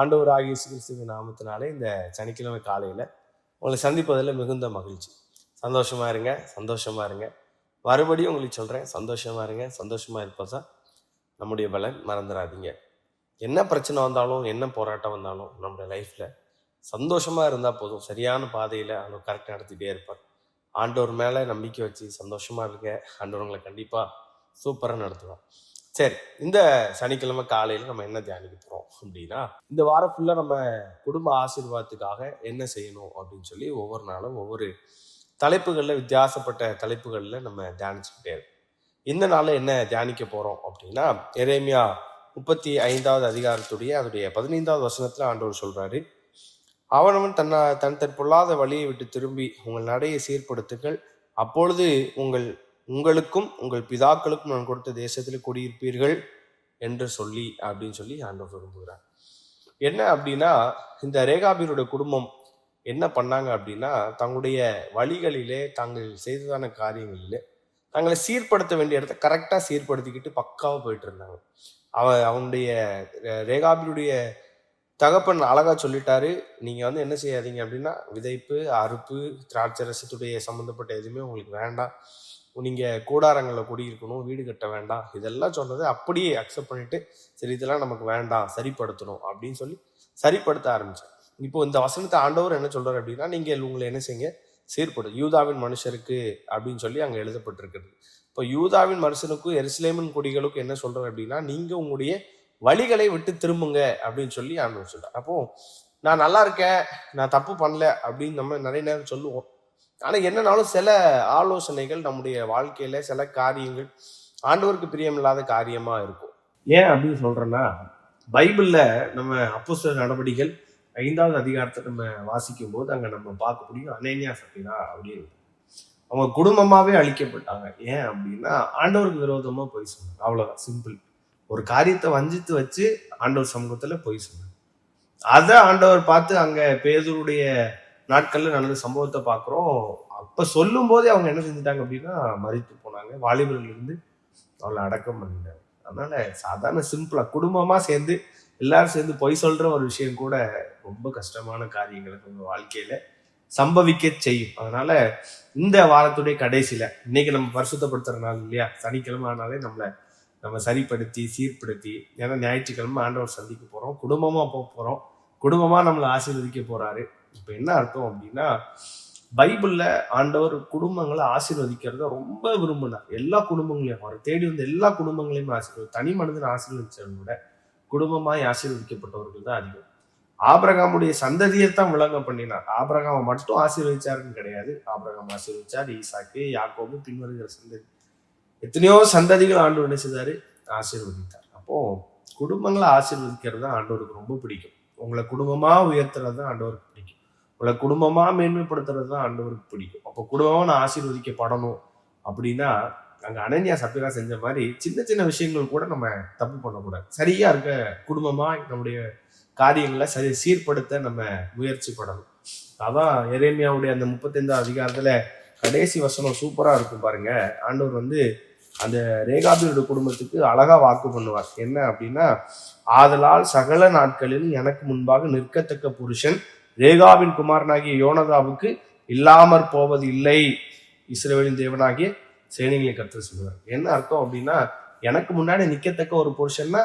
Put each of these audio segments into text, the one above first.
ஆண்டவராகிய இயேசு கிறிஸ்துவின் நாமத்தினாலே இந்த சனிக்கிழமை காலையில் உங்களை சந்திப்பதில் மிகுந்த மகிழ்ச்சி. சந்தோஷமா இருங்க, சந்தோஷமா இருங்க. மறுபடியும் உங்களுக்கு சொல்கிறேன், சந்தோஷமா இருங்க. சந்தோஷமா இருப்பதான் நம்முடைய பலன். மறந்துடாதீங்க. என்ன பிரச்சனை வந்தாலும், என்ன போராட்டம் வந்தாலும் நம்முடைய லைஃப்பில் சந்தோஷமாக இருந்தால் போதும். சரியான பாதையில் அவர் கரெக்டாக நடத்திட்டே இருப்பார். ஆண்டவர் மேலே நம்பிக்கை வச்சு சந்தோஷமாக இருங்க. ஆண்டவர் உங்களை கண்டிப்பாக சூப்பராக நடத்துவார். சரி, இந்த சனிக்கிழமை காலையில் நம்ம என்ன தியானிக்க போகிறோம் அப்படின்னா, இந்த வாரம் ஃபுல்லாக நம்ம குடும்ப ஆசீர்வாதத்துக்காக என்ன செய்யணும் அப்படின்னு சொல்லி ஒவ்வொரு நாளும் ஒவ்வொரு தலைப்புகளில், வித்தியாசப்பட்ட தலைப்புகளில் நம்ம தியானிச்சுக்கிட்டே இருக்கோம். இந்த நாளில் என்ன தியானிக்க போகிறோம் அப்படின்னா, எரேமியா 35வது அதிகாரத்துடைய அதோடைய 15வது வசனத்தில் ஆண்டவர் சொல்கிறாரு, அவனவன் தன் பொல்லாத வழியை விட்டு திரும்பி உங்கள் நடையை சீர்படுத்துங்கள், அப்பொழுது உங்களுக்கும் உங்கள் பிதாக்களுக்கும் நான் கொடுத்த தேசத்தில் குடியிருப்பீர்கள் என்று சொல்லி அப்படின்னு சொல்லி ஆண்டவர் விரும்புகிறார். என்ன அப்படின்னா, இந்த ரேகாபியருடைய குடும்பம் என்ன பண்ணாங்க அப்படின்னா, தங்களுடைய வழிகளிலே தாங்கள் செய்ததான காரியங்களிலே தங்களை சீர்படுத்த வேண்டிய இடத்த கரெக்டாக சீர்படுத்திக்கிட்டு பக்காவாக போயிட்டு இருந்தாங்க. அவனுடைய ரேகாபியுடைய தகப்பன் அழகா சொல்லிட்டாரு, நீங்க என்ன செய்யாதீங்க அப்படின்னா, விதைப்பு, அறுப்பு, திராட்சை ரசத்துடைய சம்மந்தப்பட்ட எதுவுமே உங்களுக்கு வேண்டாம், நீங்க கூடாரங்களில் குடியிருக்கணும், வீடு கட்ட வேண்டாம், இதெல்லாம் சொன்னதை அப்படியே அக்செப்ட் பண்ணிட்டு, சரி இதெல்லாம் நமக்கு வேண்டாம், சரிப்படுத்தணும் அப்படின்னு சொல்லி சரிப்படுத்த ஆரம்பிச்சேன். இப்போ இந்த வசனத்தை ஆண்டவர் என்ன சொல்றாரு அப்படின்னா, நீங்கள் உங்களை என்ன செய்யுங்க, சீர்படும் யூதாவின் மனுஷருக்கு அப்படின்னு சொல்லி அங்கே எழுதப்பட்டிருக்கிறது. இப்போ யூதாவின் மனுஷனுக்கும் எருசலேமின் குடிகளுக்கும் என்ன சொல்றாரு அப்படின்னா, நீங்க உங்களுடைய வழிகளை விட்டு திரும்புங்க அப்படின்னு சொல்லி ஆண்டவர் சொல்றார். அப்போ நான் நல்லா இருக்கேன், நான் தப்பு பண்ணல அப்படின்னு நம்ம நிறைய நேரம் சொல்லுவோம். ஆனா என்னன்னாலும் சில ஆலோசனைகள் நம்முடைய வாழ்க்கையில சில காரியங்கள் ஆண்டவருக்கு பிரியமில்லாத காரியமா இருக்கும். ஏன் அப்படின்னு சொல்றேன்னா, பைபிள்ல நம்ம அப்போஸ்தலர் நடவடிக்கைகள் 5வது அதிகாரத்தை நம்ம வாசிக்கும் போது அங்க நம்ம பார்க்க முடியும், அனேனியா சப்பீரா அப்படின்னு அவங்க குடும்பமாவே அழிக்கப்பட்டாங்க. ஏன் அப்படின்னா, ஆண்டவருக்கு விரோதமா போய் சொன்னாங்க. அவ்வளவுதான், சிம்பிள். ஒரு காரியத்தை வஞ்சித்து வச்சு ஆண்டவர் சமூகத்துல போய் சொன்னாங்க. அதை ஆண்டவர் பார்த்து அங்க பேதுருடைய நாட்கள்ல நடந்த சம்பவத்தை பார்க்குறோம். அப்ப சொல்லும் போதே அவங்க என்ன செஞ்சுட்டாங்க அப்படின்னா, மரித்து போனாங்க. வாலிபர்கள் இருந்து அவளை அடக்கம் பண்ணிட்டாங்க. அதனால சாதாரண சிம்பிளா குடும்பமா சேர்ந்து எல்லாரும் சேர்ந்து பொய் சொல்ற ஒரு விஷயம் கூட ரொம்ப கஷ்டமான காரியங்களை உங்க வாழ்க்கையில சம்பவிக்க செய்யும். அதனால இந்த வாரத்துடைய கடைசியில, இன்னைக்கு நம்ம பரிசுத்தப்படுத்துற நாள் இல்லையா, சனிக்கிழமை ஆனாலே நம்ம சரிப்படுத்தி சீர்படுத்தி, ஏன்னா ஞாயிற்றுக்கிழமை ஆண்டவர் சந்திக்க போறோம், குடும்பமா போறோம், குடும்பமா நம்மளை ஆசீர்வதிக்க போறாரு. இப்ப என்ன அர்த்தம் அப்படின்னா, பைபிள்ல ஆண்டவர் குடும்பங்களை ஆசீர்வதிக்கிறத ரொம்ப விரும்பினார். எல்லா குடும்பங்களையும் அவர் தேடி வந்து எல்லா குடும்பங்களையும் ஆசீர்வதி, தனி மனிதன் ஆசீர்வதிச்சதை விட குடும்பமாய் ஆசீர்வதிக்கப்பட்டவர்கள் தான் அதிகம். ஆபிரகாமுடைய சந்ததியைத்தான் விளங்க பண்ணினார். ஆபிரகாமை மட்டும் ஆசீர்வதிச்சாருன்னு கிடையாது. ஆபிரகாம் ஆசீர்வதிச்சார், ஈசாக்கு, யாக்கோபு, பின்வருகிற சந்ததி, எத்தனையோ சந்ததிகள் ஆண்டவர் என்ன செய்தாரு, ஆசீர்வதித்தார். அப்போ குடும்பங்களை ஆசீர்வதிக்கிறது தான் ஆண்டவருக்கு ரொம்ப பிடிக்கும். உங்களை குடும்பமா உயர்த்துறது தான் ஆண்டவருக்கு பிடிக்கும். உங்களை குடும்பமா மேன்மைப்படுத்துறது தான் ஆண்டவருக்கு பிடிக்கும். அப்போ குடும்பமா நான் ஆசீர்வதிக்கப்படணும் அப்படின்னா, அங்க அனனியா சப்பீரா செஞ்ச மாதிரி சின்ன சின்ன விஷயங்கள் கூட நம்ம தப்பு பண்ணக்கூடாது. சரியா இருக்க குடும்பமா நம்முடைய காரியங்களை சீர்படுத்த நம்ம முயற்சி படணும். அதான் எரேமியாவுடைய அந்த 35வது அதிகாரத்துல கடைசி வசனம் சூப்பரா இருக்கும் பாருங்க. ஆண்டவர் அந்த ரேகாபியருடைய குடும்பத்துக்கு அழகா வாக்கு பண்ணுவார். என்ன அப்படின்னா, ஆதலால் சகல நாட்களில் எனக்கு முன்பாக நிற்கத்தக்க புருஷன் ரேகாவின் குமாரனாகிய யோனதாவுக்கு இல்லாமற் போவது இல்லை, இஸ்ரவேலின் தேவனாகிய சேனைகளை கர்த்தர் சொல்லுவார். என்ன அர்த்தம் அப்படின்னா, எனக்கு முன்னாடி நிற்கத்தக்க ஒரு புருஷன்னா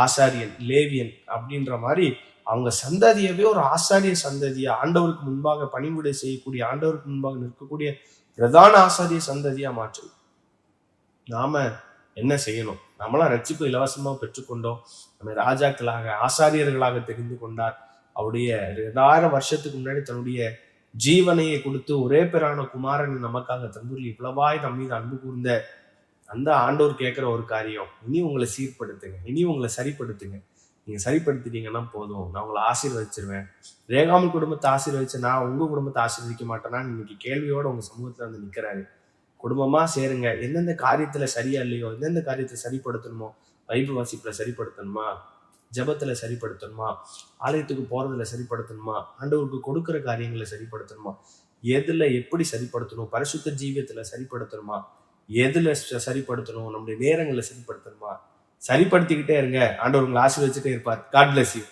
ஆசாரியன், லேவியன் அப்படின்ற மாதிரி அவங்க சந்ததியவே ஒரு ஆசாரிய சந்ததியா, ஆண்டவருக்கு முன்பாக பணிவிடை செய்யக்கூடிய, ஆண்டவருக்கு முன்பாக நிற்கக்கூடிய பிரதான ஆசாரிய சந்ததியா மாற்றும். நாம என்ன செய்யணும்? நம்மளாம் ரட்சிப்பு இலவசமா பெற்றுக்கொண்டோம். நம்ம ராஜாக்களாக, ஆசாரியர்களாக தெரிந்து கொண்டார். அவருடைய 2000 வருஷத்துக்கு முன்னாடி தன்னுடைய ஜீவனையை கொடுத்து ஒரே பேரான குமாரன் நமக்காக தந்துள்ளி இவ்வளவாய் நம் மீது அன்பு கூர்ந்த அந்த ஆண்டவர் கேட்கிற ஒரு காரியம், இனி உங்களை சீர்படுத்துங்க, இனி உங்களை சரிப்படுத்துங்க. நீங்க சரிப்படுத்திட்டீங்கன்னா போதும், நான் உங்களை ஆசீர்வதிச்சிருவேன். ரேகாமின் குடும்பத்தை ஆசீர்வதிச்சு நான் உங்க குடும்பத்தை ஆசீர்வதிக்க மாட்டேன்னா இன்னைக்கு கேள்வியோட உங்க சமூகத்துல நிக்கிறாரு. குடும்பமா சேருங்க. எந்தெந்த காரியத்துல சரியா இல்லையோ, எந்தெந்த காரியத்தை சரிப்படுத்தணுமோ, பைபிள் வாசிப்புல சரிப்படுத்தணுமா, ஜபத்துல சரிப்படுத்தணுமா, ஆலயத்துக்கு போறதுல சரிப்படுத்தணுமா, ஆண்டவருக்கு கொடுக்கிற காரியங்களை சரிப்படுத்தணுமா, எதுல எப்படி சரிப்படுத்தணும், பரிசுத்த ஜீவியத்துல சரிப்படுத்தணுமா, எதுல சரிப்படுத்தணும், நம்முடைய நேரங்களை சரிப்படுத்தணுமா, சரிப்படுத்திக்கிட்டே இருங்க. ஆண்டவர் உங்களை ஆசீர்வதிச்சுட்டே இருப்பார். God bless you.